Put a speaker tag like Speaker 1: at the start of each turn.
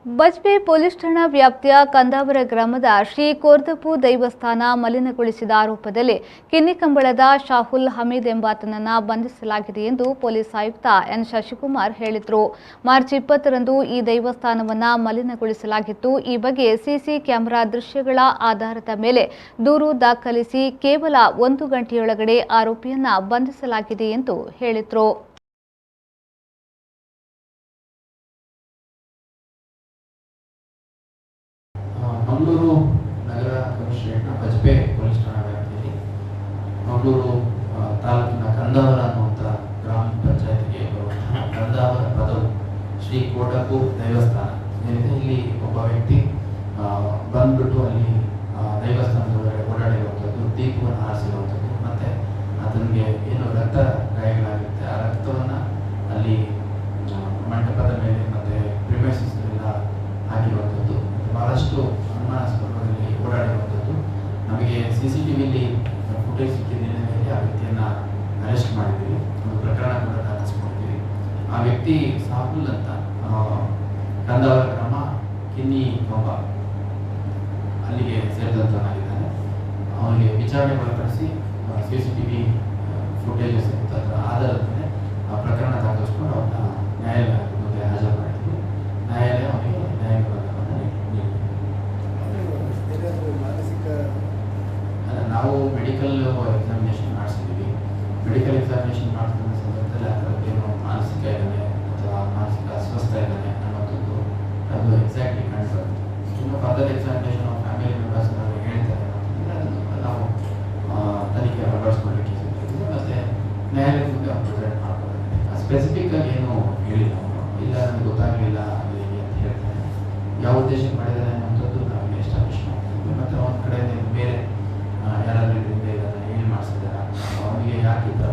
Speaker 1: Bajpe police ಠಾಣಾ ವ್ಯಾಪ್ತಿಯ ಕಂದಾವರ ಗ್ರಾಮದ ಶ್ರೀ ಕೋರ್ದಪ್ಪು ದೇವಸ್ಥಾನ ಮಲಿನಗೊಳಿಸಿದ ಆರೋಪದಲ್ಲಿ ಕಿನ್ನಿಕಂಬಳದ ಶಾಹುಲ್ ಹಮೀದ್ ಎಂಬಾತನನ್ನು ಬಂಧಿಸಲಾಗಿದೆ ಎಂದು ಪೊಲೀಸ್ ಆಯುಕ್ತ ಎನ್ ಶಶಿಕುಮಾರ್ ಹೇಳಿದರು. ಮಾರ್ಚ್ 20ರಂದು ಈ ದೇವಸ್ಥಾನವನ್ನು ಮಲಿನಗೊಳಿಸಲಾಗಿತ್ತು. ಈ ಬಗ್ಗೆ ಸಿಸಿ ಕ್ಯಾಮೆರಾ ದೃಶ್ಯಗಳ ಆಧಾರದ ಮೇಲೆ ದೂರು ದಾಖಲಿಸಿ ಕೇವಲ 1 ಗಂಟೆಯೊಳಗಡೆ ಆರೋಪಿಯನ್ನು ಬಂಧಿಸಲಾಗಿದೆ ಎಂದು ಹೇಳಿದರು.
Speaker 2: ಮಂಗಳೂರು ನಗರ ಕಮಿಷನರೇಟ್ನ ಬಜ್ಪೆ ಪೊಲೀಸ್ ಠಾಣಾ ವ್ಯಾಪ್ತಿಯಲ್ಲಿ ಮಂಗಳೂರು ತಾಲೂಕಿನ ಕಂದಾವರ ಅನ್ನುವಂಥ ಗ್ರಾಮ ಪಂಚಾಯತಿಗೆ ಬರುವಂತಹ ಕಂದಾವರ ಪದವು ಶ್ರೀ ಕೋರ್ದಪ್ಪು ದೇವಸ್ಥಾನ ಏನಿದೆ, ಇಲ್ಲಿ ಒಬ್ಬ ವ್ಯಕ್ತಿ ಬಂದ್ಬಿಟ್ಟು ಅಲ್ಲಿ ದೇವಸ್ಥಾನದೊಳಗಡೆ ಓಡಾಡಿರುವಂಥದ್ದು, ದೀಪವನ್ನು ಹಾರಿಸಿರುವಂಥದ್ದು, ಮತ್ತೆ ಅದಕ್ಕೆ ಏನು ರಕ್ತ ಗಾಯಗಳಾಗಿರುತ್ತೆ ಆ ರಕ್ತವನ್ನು ಅಲ್ಲಿ ಮಂಟಪದ ಮೇಲೆ ಮತ್ತೆ ಪ್ರಿಮೈಸಸ್ ಎಲ್ಲ ಹಾಕಿರುವಂಥದ್ದು, ಬಹಳಷ್ಟು ಅನುಮಾನಾಸ್ಪದವಾಗಿ ಓಡಾಡಿರುವಂಥದ್ದು. ನಮಗೆ CCTVಯಲ್ಲಿ ಫುಟೇಜ್ ಸಿಕ್ಕಿದ ಮೇಲೆ ಆ ವ್ಯಕ್ತಿಯನ್ನು ಅರೆಸ್ಟ್ ಮಾಡಿದ್ದೀವಿ. ಒಂದು ಪ್ರಕರಣ ಕೂಡ ದಾಖಲಿಸಿಕೊಂಡಿದ್ದೀವಿ. ಆ ವ್ಯಕ್ತಿ ಸಾಹುಲ್ ಅಂತ ಕಂದಾವರ ಗ್ರಾಮ ಕಿನ್ನಿ ಕೊಂಬ ಅಲ್ಲಿಗೆ ಸೇರಿದಂತನಾಗಿದ್ದಾನೆ. ಅವನಿಗೆ ವಿಚಾರಣೆ ಒಳಪಡಿಸಿ CCTV ಫುಟೇಜಸ್ ಅದರ ಆಧಾರದ ಮೇಲೆ ಆ ಪ್ರಕರಣ ದಾಖಲಿಸಿಕೊಂಡು ಅವನ್ನ ನ್ಯಾಯಾಲಯದ ಮುಂದೆ ಹಾಜರು ಮಾಡಿದ್ವಿ. ನ್ಯಾಯಾಲಯ ಅವನಿಗೆ ನಾವು ಮೆಡಿಕಲ್ ಎಕ್ಸಾಮಿನೇಷನ್ ಮಾಡಿಸಿದ್ದೀವಿ. ಮೆಡಿಕಲ್ ಎಕ್ಸಾಮಿನೇಷನ್ ಮಾಡ್ತಿದ್ದ ಸಂದರ್ಭದಲ್ಲಿ ಆ ಥರದ್ದೇನು ಮಾನಸಿಕ ಇದ್ದಾನೆ ಅಥವಾ ಮಾನಸಿಕ ಅಸ್ವಸ್ಥ ಇದ್ದಾನೆ ಅನ್ನೋದು ಅದು ಎಕ್ಸಾಕ್ಟ್ಲಿ ಕಾಣ್ತದೆ. ಇನ್ನು further examination of family members ನಾವು ಹೇಳ್ತಾರೆ ಅಂತಂದರೆ ಅದನ್ನು ನಾವು ತನಿಖೆ ಅಳವಡಿಸ್ಕೊಳ್ಳಿಕ್ಕೆ ಸಿಗ್ತದೆ. ಮತ್ತು ನ್ಯಾಯಾಲಯದ ಮುಂದೆ ಅವ್ರು ಪ್ರೆಸೆಂಟ್ ಮಾಡ್ಕೊಳ್ತಾರೆ. ಸ್ಪೆಸಿಫಿಕ್ ಆಗಿ ಏನು ಹೇಳಿಲ್ಲ ಅವನು, ಇಲ್ಲ ನನಗೆ ಗೊತ್ತಾಗಲಿಲ್ಲ ಅವರಿಗೆ ಅಂತ ಹೇಳ್ತಾರೆ. ಯಾವ ಉದ್ದೇಶಕ್ಕೆ ಮಾಡಿದ್ದಾರೆ ಅನ್ನೋಂಥದ್ದು ನಾವು ಎಸ್ಟಾಬ್ಲಿಷ್ ಮಾಡ್ತೀವಿ. ಮತ್ತು ಅವನ ಕಡೆ ಬೇರೆ ಯಾರಾದರೂ ಇದರಿಂದ ಇದನ್ನು ಏನು ಮಾಡಿಸಿದಾರ, ಅವನಿಗೆ ಯಾಕೆ ಈ ಥರ